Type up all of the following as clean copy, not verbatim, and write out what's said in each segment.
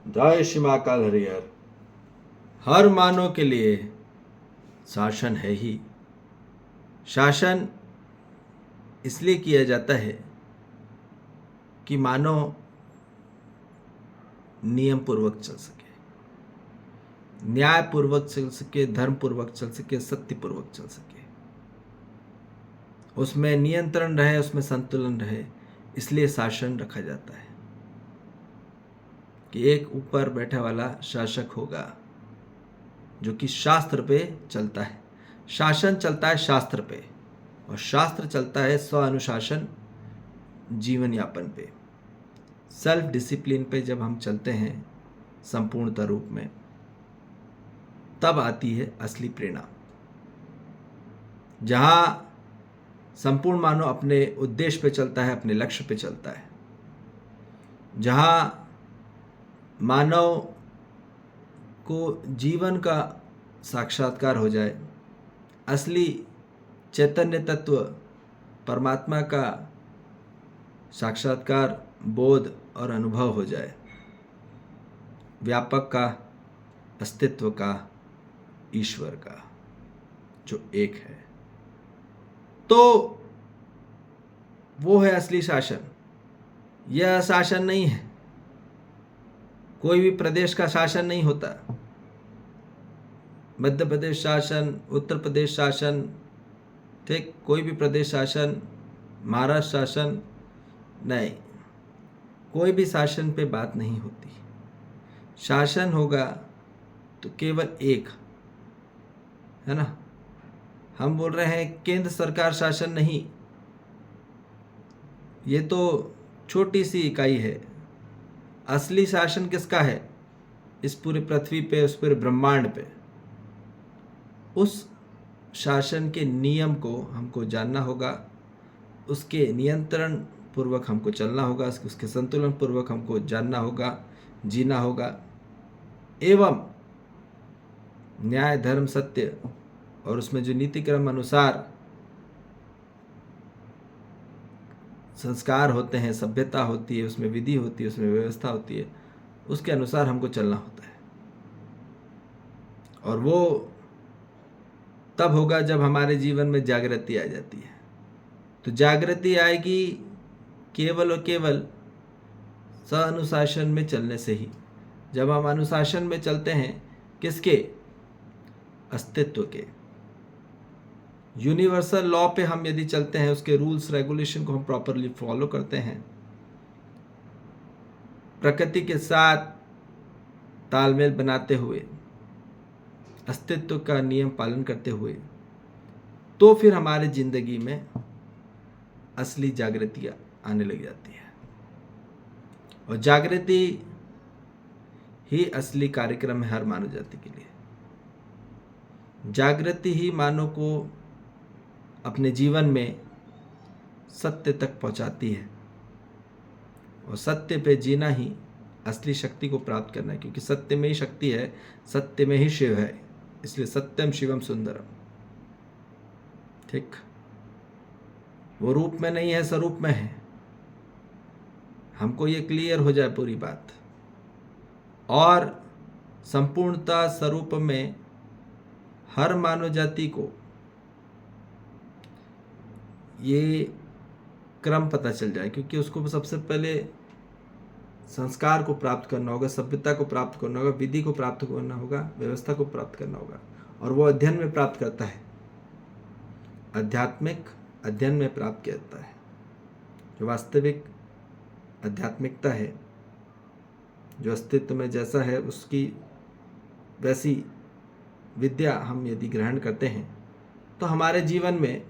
जय श्री महाकाल हरिहर। हर मानव के लिए शासन है ही। शासन इसलिए किया जाता है कि मानव नियम पूर्वक चल सके, न्याय पूर्वक चल सके, धर्म पूर्वक चल सके, सत्य पूर्वक चल सके, उसमें नियंत्रण रहे, उसमें संतुलन रहे। इसलिए शासन रखा जाता है कि एक ऊपर बैठा वाला शासक होगा जो कि शास्त्र पे चलता है। शासन चलता है शास्त्र पे और शास्त्र चलता है स्व अनुशासन जीवन यापन पे, सेल्फ डिसिप्लिन पे। जब हम चलते हैं संपूर्णता रूप में, तब आती है असली प्रेरणा। जहां संपूर्ण मानव अपने उद्देश्य पे चलता है, अपने लक्ष्य पे चलता है, जहां मानव को जीवन का साक्षात्कार हो जाए, असली चैतन्य तत्व परमात्मा का साक्षात्कार, बोध और अनुभव हो जाए, व्यापक का, अस्तित्व का, ईश्वर का जो एक है, तो वो है असली शासन। यह शासन नहीं है। कोई भी प्रदेश का शासन नहीं होता। मध्य प्रदेश शासन, उत्तर प्रदेश शासन, ठीक, कोई भी प्रदेश शासन, महाराष्ट्र शासन नहीं, कोई भी शासन पे बात नहीं होती। शासन होगा तो केवल एक है ना। हम बोल रहे हैं केंद्र सरकार शासन नहीं, ये तो छोटी सी इकाई है। असली शासन किसका है इस पूरे पृथ्वी पे, उस पूरे ब्रह्मांड पे? उस शासन के नियम को हमको जानना होगा, उसके नियंत्रण पूर्वक हमको चलना होगा, उसके संतुलन पूर्वक हमको जानना होगा, जीना होगा, एवं न्याय, धर्म, सत्य और उसमें जो नीति क्रम अनुसार संस्कार होते हैं, सभ्यता होती है, उसमें विधि होती है, उसमें व्यवस्था होती है, उसके अनुसार हमको चलना होता है। और वो तब होगा जब हमारे जीवन में जागृति आ जाती है। तो जागृति आएगी केवल और केवल अनुशासन में चलने से ही। जब हम अनुशासन में चलते हैं, किसके? अस्तित्व के, यूनिवर्सल लॉ पे हम यदि चलते हैं, उसके रूल्स रेगुलेशन को हम प्रॉपरली फॉलो करते हैं, प्रकृति के साथ तालमेल बनाते हुए, अस्तित्व का नियम पालन करते हुए, तो फिर हमारे जिंदगी में असली जागृति आने लग जाती है। और जागृति ही असली कार्यक्रम है हर मानव जाति के लिए। जागृति ही मानव को अपने जीवन में सत्य तक पहुंचाती है, और सत्य पे जीना ही असली शक्ति को प्राप्त करना है, क्योंकि सत्य में ही शक्ति है, सत्य में ही शिव है। इसलिए सत्यम शिवम सुंदरम, ठीक। वो रूप में नहीं है, स्वरूप में है। हमको ये क्लियर हो जाए पूरी बात। और संपूर्णता स्वरूप में हर मानव जाति को ये क्रम पता चल जाए, क्योंकि उसको सबसे पहले संस्कार को प्राप्त करना होगा, सभ्यता को प्राप्त करना होगा, विधि को प्राप्त करना होगा, व्यवस्था को प्राप्त करना होगा। और वो अध्ययन में प्राप्त करता है, आध्यात्मिक अध्ययन में प्राप्त करता है। जो वास्तविक आध्यात्मिकता है, जो अस्तित्व में जैसा है उसकी वैसी विद्या हम यदि ग्रहण करते हैं, तो हमारे जीवन में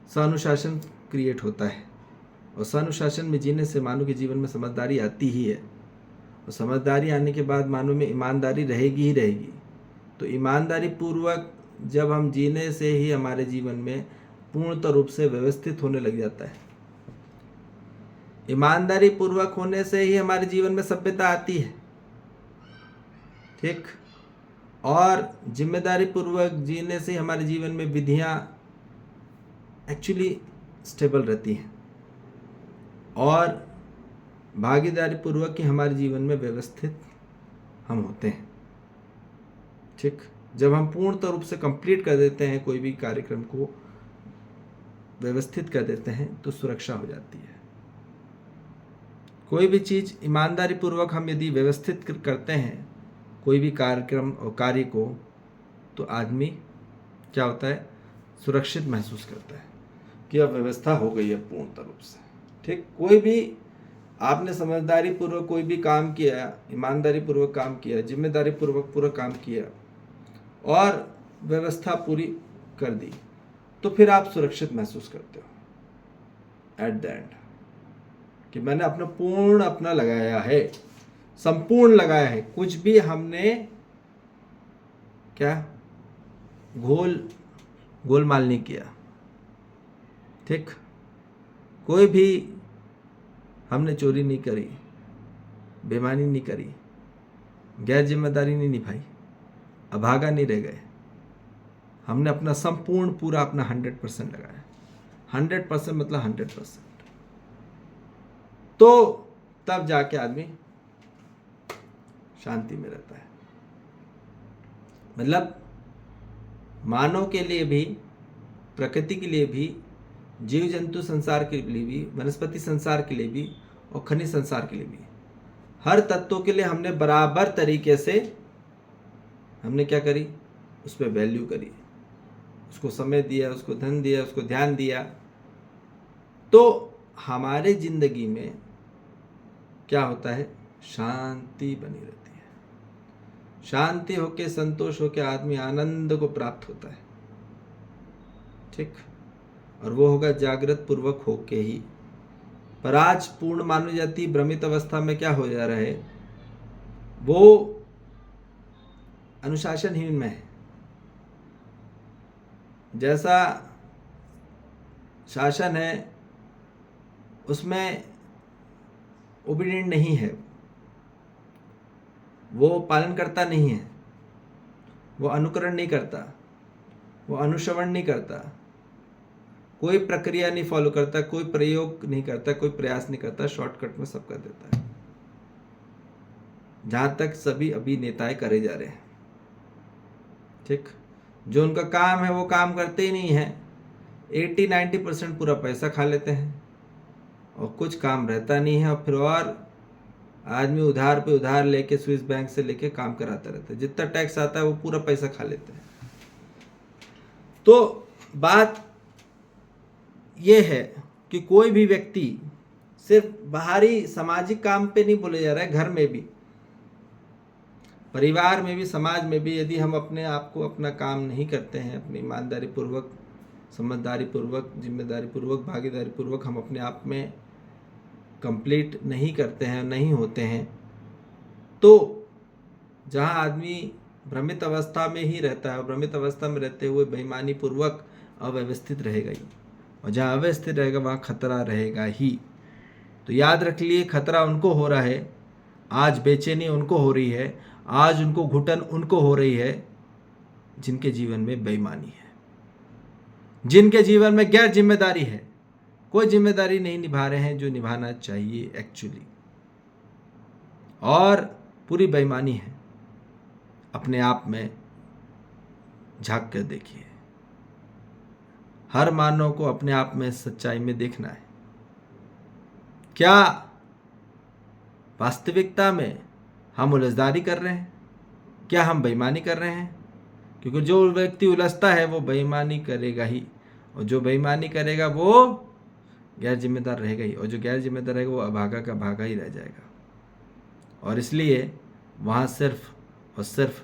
स्वानुशासन क्रिएट होता है। और स्वानुशासन में जीने से मानव के जीवन में समझदारी आती ही है। और समझदारी आने के बाद मानव में ईमानदारी रहेगी ही रहेगी। तो ईमानदारी पूर्वक जब हम जीने से ही हमारे जीवन में पूर्णतः रूप से व्यवस्थित होने लग जाता है। ईमानदारी पूर्वक होने से ही हमारे जीवन में सभ्यता आती है, ठीक। और जिम्मेदारी पूर्वक जीने से हमारे जीवन में विधियां एक्चुअली स्टेबल रहती हैं। और भागीदारी पूर्वक ही हमारे जीवन में व्यवस्थित हम होते हैं। ठीक, जब हम पूर्णतः रूप से कंप्लीट कर देते हैं, कोई भी कार्यक्रम को व्यवस्थित कर देते हैं, तो सुरक्षा हो जाती है। कोई भी चीज़ ईमानदारी पूर्वक हम यदि व्यवस्थित करते हैं, कोई भी कार्यक्रम और कार्य को, तो आदमी क्या होता है, सुरक्षित महसूस करता है कि अब व्यवस्था हो गई है पूर्णतः रूप से। ठीक, कोई भी आपने समझदारी पूर्वक कोई भी काम किया, ईमानदारी पूर्वक काम किया, जिम्मेदारी पूर्वक पूरा काम किया और व्यवस्था पूरी कर दी, तो फिर आप सुरक्षित महसूस करते हो एट द एंड, कि मैंने अपना लगाया है, संपूर्ण लगाया है। कुछ भी हमने क्या गोलमाल नहीं किया। ठीक, कोई भी हमने चोरी नहीं करी, बेईमानी नहीं करी, गैर जिम्मेदारी नहीं निभाई, अभागा नहीं रह गए। हमने अपना संपूर्ण पूरा अपना 100% लगाया। 100% मतलब 100%। तो तब जाके आदमी शांति में रहता है। मतलब मानव के लिए भी, प्रकृति के लिए भी, जीव जंतु संसार के लिए भी, वनस्पति संसार के लिए भी और खनिज संसार के लिए भी, हर तत्वों के लिए हमने बराबर तरीके से हमने क्या करी, उस पर वैल्यू करी, उसको समय दिया, उसको धन दिया, उसको ध्यान दिया। तो हमारे जिंदगी में क्या होता है, शांति बनी रहती है। शांति होके, संतोष होके आदमी आनंद को प्राप्त होता है। ठीक, और वो होगा जागृत पूर्वक होके ही। पर आज पूर्ण मानी जाती भ्रमित अवस्था में क्या हो जा रहा है, वो अनुशासनहीन में है। जैसा शासन है उसमें ओबीडिएंट नहीं है, वो पालन करता नहीं है, वो अनुकरण नहीं करता, वो अनुश्रवण नहीं करता, कोई प्रक्रिया नहीं फॉलो करता, कोई प्रयोग नहीं करता, कोई प्रयास नहीं करता, शॉर्टकट में सब कर देता है। जहां तक सभी अभिनेताएं करे जा रहे हैं। ठीक, जो उनका काम है वो काम करते ही नहीं है। 80-90% पूरा पैसा खा लेते हैं और कुछ काम रहता नहीं है, और फिर और आदमी उधार पे उधार लेके स्विस बैंक से लेके काम कराता रहता है। जितना टैक्स आता है वो पूरा पैसा खा लेते हैं। तो बात ये है कि कोई भी व्यक्ति सिर्फ बाहरी सामाजिक काम पे नहीं बोले जा रहा है, घर में भी, परिवार में भी, समाज में भी, यदि हम अपने आप को अपना काम नहीं करते हैं, अपनी ईमानदारी पूर्वक, समझदारी पूर्वक, जिम्मेदारी पूर्वक, भागीदारी पूर्वक हम अपने आप में कंप्लीट नहीं करते हैं, नहीं होते हैं, तो जहाँ आदमी भ्रमित अवस्था में ही रहता है, और भ्रमित अवस्था में रहते हुए बेईमानी पूर्वक अव्यवस्थित रहेगा ही, और जहाँ अव्यवस्थित रहेगा वहाँ खतरा रहेगा ही। तो याद रख लिए, खतरा उनको हो रहा है, आज बेचैनी उनको हो रही है, आज उनको घुटन उनको हो रही है जिनके जीवन में बेईमानी है, जिनके जीवन में गैर जिम्मेदारी है, कोई जिम्मेदारी नहीं निभा रहे हैं जो निभाना चाहिए एक्चुअली, और पूरी बेईमानी है। अपने आप में झांक कर देखिए। हर मानव को अपने आप में सच्चाई में देखना है। क्या वास्तविकता में हम उलझदारी कर रहे हैं? क्या हम बेईमानी कर रहे हैं? क्योंकि जो व्यक्ति उलझता है वो बेईमानी करेगा ही, और जो बेईमानी करेगा वो गैर जिम्मेदार रहेगा ही, और जो गैर जिम्मेदार रहेगा वो अभागा का भागा ही रह जाएगा। और इसलिए वहाँ सिर्फ और सिर्फ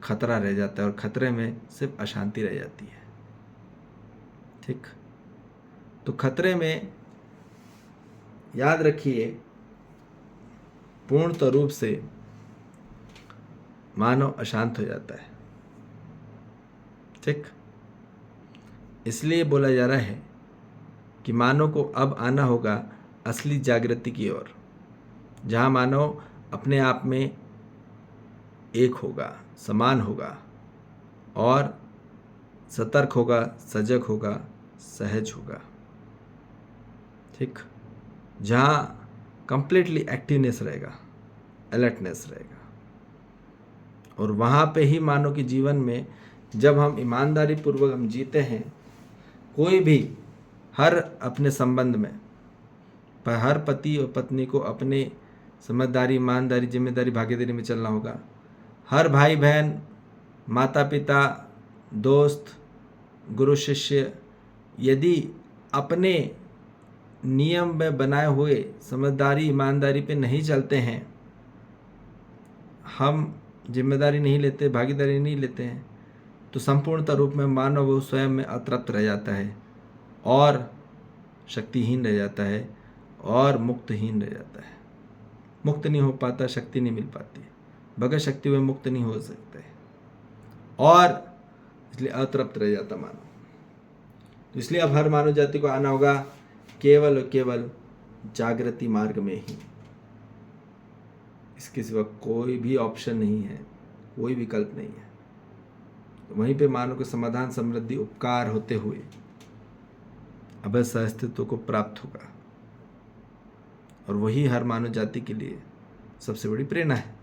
खतरा रह जाता है, और खतरे में सिर्फ अशांति रह जाती है। ठीक, तो खतरे में याद रखिए, पूर्णतः रूप से मानव अशांत हो जाता है। ठीक, इसलिए बोला जा रहा है कि मानव को अब आना होगा असली जागृति की ओर, जहाँ मानव अपने आप में एक होगा, समान होगा, और सतर्क होगा, सजग होगा, सहज होगा। ठीक, जहाँ कंप्लीटली एक्टिवनेस रहेगा, अलर्टनेस रहेगा। और वहाँ पे ही मानो कि जीवन में जब हम ईमानदारी पूर्वक हम जीते हैं, कोई भी हर अपने संबंध में पर हर पति और पत्नी को अपने समझदारी, ईमानदारी, जिम्मेदारी, भागीदारी में चलना होगा। हर भाई बहन, माता पिता, दोस्त, गुरु शिष्य यदि अपने नियम में बनाए हुए समझदारी, ईमानदारी पे नहीं चलते हैं, हम जिम्मेदारी नहीं लेते, भागीदारी नहीं लेते हैं, तो संपूर्णता रूप में मानव वो स्वयं में अतृप्त रह जाता है और शक्तिहीन रह जाता है और मुक्तहीन रह जाता है। मुक्त नहीं हो पाता, शक्ति नहीं मिल पाती, बगैर शक्ति हुए मुक्त नहीं हो सकते और इसलिए अतृप्त रह जाता मानव। तो इसलिए अब हर मानव जाति को आना होगा केवल और केवल जागृति मार्ग में ही। इसके सिवा कोई भी ऑप्शन नहीं है, कोई विकल्प नहीं है। तो वहीं पे मानव को समाधान, समृद्धि, उपकार होते हुए अभय अस्तित्व को प्राप्त होगा। और वही हर मानव जाति के लिए सबसे बड़ी प्रेरणा है।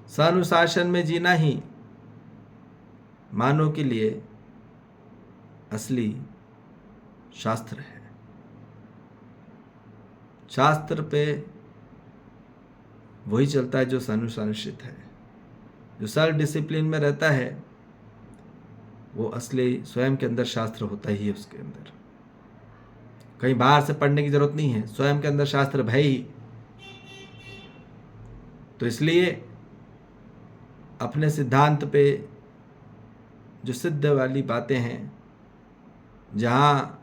स्वानुशासन में जीना ही मानव के लिए असली शास्त्र है। शास्त्र पे वही चलता है जो स्वानुशासित है। जो सेल्फ डिसिप्लिन में रहता है वो असली स्वयं के अंदर शास्त्र होता ही है। उसके अंदर कहीं बाहर से पढ़ने की जरूरत नहीं है, स्वयं के अंदर शास्त्र है ही। तो इसलिए अपने सिद्धांत पे जो सिद्ध वाली बातें हैं, जहाँ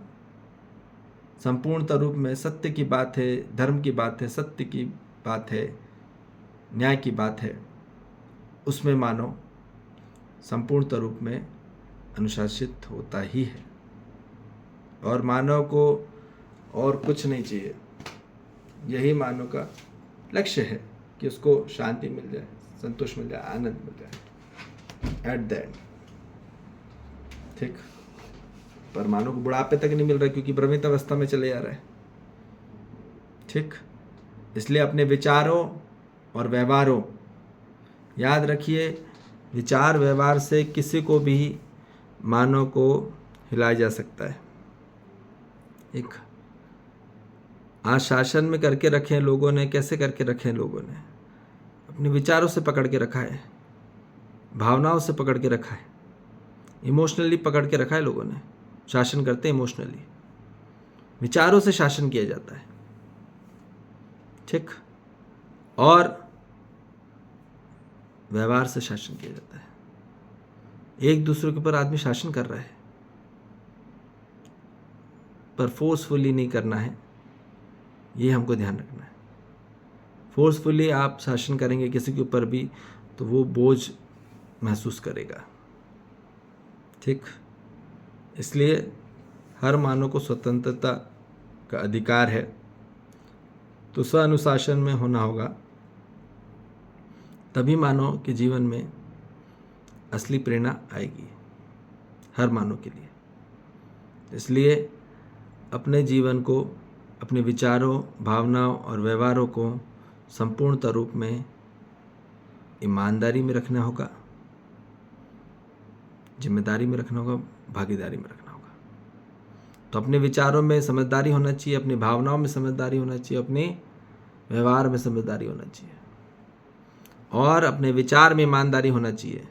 संपूर्णता रूप में सत्य की बात है, धर्म की बात है, सत्य की बात है, न्याय की बात है, उसमें मानो संपूर्णता रूप में अनुशासित होता ही है। और मानव को और कुछ नहीं चाहिए, यही मानव का लक्ष्य है कि उसको शांति मिल जाए, संतोष मिल जाए, आनंद मिल जाए एट द एंड। ठीक, पर मानव को बुढ़ापे तक नहीं मिल रहा क्योंकि भ्रमित अवस्था में चले जा रहा है। ठीक, इसलिए अपने विचारों और व्यवहारों, याद रखिए, विचार व्यवहार से किसी को भी मानव को हिलाया जा सकता है। एक आज शासन में करके रखे हैं लोगों ने, कैसे करके रखे हैं लोगों ने, अपने विचारों से पकड़ के रखा है, भावनाओं से पकड़ के रखा है, इमोशनली पकड़ के रखा है लोगों ने। शासन करते हैं इमोशनली, विचारों से शासन किया जाता है। ठीक, और व्यवहार से शासन किया जाता है। एक दूसरे के ऊपर आदमी शासन कर रहा है, पर फोर्सफुली नहीं करना है, ये हमको ध्यान रखना है। फोर्सफुली आप शासन करेंगे किसी के ऊपर भी तो वो बोझ महसूस करेगा। ठीक, इसलिए हर मानव को स्वतंत्रता का अधिकार है, तो स्व अनुशासन में होना होगा, तभी मानव के जीवन में असली प्रेरणा आएगी हर मानव के लिए। इसलिए अपने जीवन को, अपने विचारों, भावनाओं और व्यवहारों को संपूर्णता रूप में ईमानदारी में रखना होगा, जिम्मेदारी में रखना होगा, भागीदारी में रखना होगा। तो अपने विचारों में समझदारी होना चाहिए, अपनी भावनाओं में समझदारी होना चाहिए, अपने व्यवहार में समझदारी होना चाहिए, और अपने विचार में ईमानदारी होना चाहिए,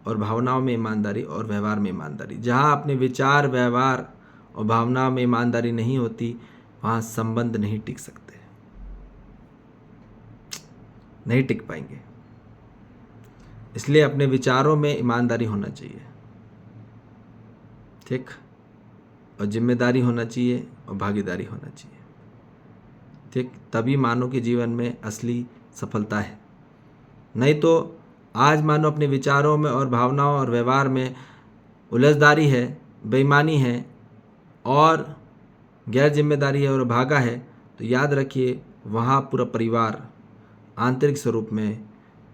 और भावनाओं में ईमानदारी और व्यवहार में ईमानदारी। जहाँ अपने विचार, व्यवहार और भावनाओं में ईमानदारी नहीं होती, वहाँ संबंध नहीं टिक सकते, नहीं टिक पाएंगे। इसलिए अपने विचारों में ईमानदारी होना चाहिए। ठीक, और जिम्मेदारी होना चाहिए और भागीदारी होना चाहिए। ठीक, तभी मानव के जीवन में असली सफलता है। नहीं तो आज मानो अपने विचारों में और भावनाओं और व्यवहार में उलझदारी है, बेईमानी है और गैर जिम्मेदारी है और भागा है, तो याद रखिए वहाँ पूरा परिवार आंतरिक स्वरूप में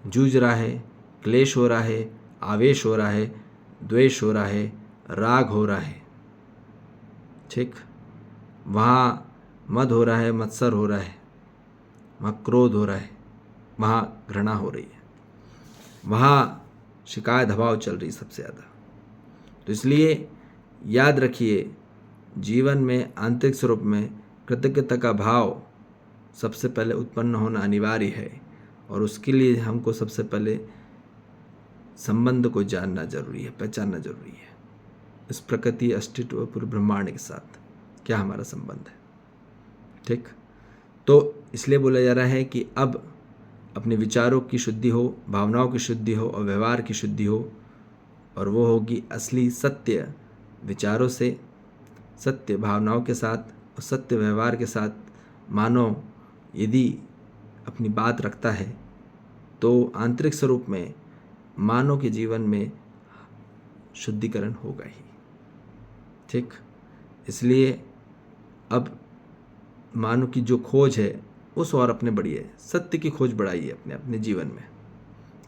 जूझ रहा है, क्लेश हो रहा है, आवेश हो रहा है, द्वेष हो रहा है, राग हो रहा है। ठीक, वहाँ मद हो रहा है, मत्सर हो रहा है, वहाँ क्रोध हो रहा है, वहाँ घृणा हो रही है, वहाँ शिकायत दबाव चल रही सबसे ज़्यादा। तो इसलिए याद रखिए, जीवन में आंतरिक स्वरूप में कृतज्ञता का भाव सबसे पहले उत्पन्न होना अनिवार्य है, और उसके लिए हमको सबसे पहले संबंध को जानना जरूरी है, पहचानना जरूरी है। इस प्रकृति, अस्तित्व, पूरे ब्रह्मांड के साथ क्या हमारा संबंध है। ठीक, तो इसलिए बोला जा रहा है कि अब अपने विचारों की शुद्धि हो, भावनाओं की शुद्धि हो और व्यवहार की शुद्धि हो, और वो होगी असली सत्य विचारों से, सत्य भावनाओं के साथ और सत्य व्यवहार के साथ। मानव यदि अपनी बात रखता है तो आंतरिक स्वरूप में मानव के जीवन में शुद्धिकरण होगा ही। ठीक, इसलिए अब मानव की जो खोज है उस और अपने बढ़िए, सत्य की खोज बढ़ाइए अपने अपने जीवन में।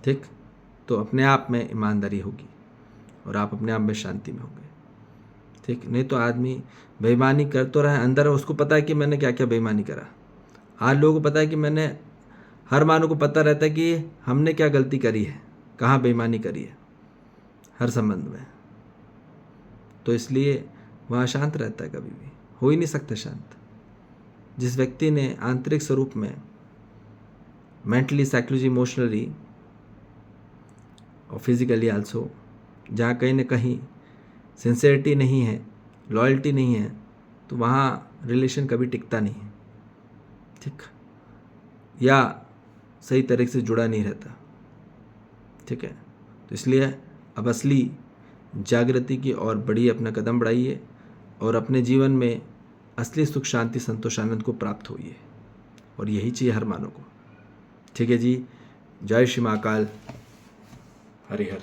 ठीक, तो अपने आप में ईमानदारी होगी और आप अपने आप में शांति में होंगे। ठीक, नहीं तो आदमी बेईमानी कर तो रहा है, अंदर उसको पता है कि मैंने क्या क्या बेईमानी करा। आज लोगों को पता है कि मैंने, हर मानव को पता रहता है कि हमने क्या गलती करी है, कहाँ बेईमानी करी है हर संबंध में। तो इसलिए वहाँ शांत रहता है, कभी भी हो ही नहीं सकता शांत। जिस व्यक्ति ने आंतरिक स्वरूप में मेंटली, साइकोलॉजी, इमोशनली और फिजिकली आल्सो, जहाँ कहीं ना कहीं सिंसेरिटी नहीं है, लॉयल्टी नहीं है, तो वहाँ रिलेशन कभी टिकता नहीं है। ठीक, या सही तरीके से जुड़ा नहीं रहता। ठीक है, तो इसलिए अब असली जागृति की ओर बढ़िए, अपना कदम बढ़ाइए और अपने जीवन में असली सुख, शांति, संतोष, आनंद को प्राप्त होइए, और यही चाहिए हर मानव को। ठीक है जी, जय श्री महाकाल, हरिहर।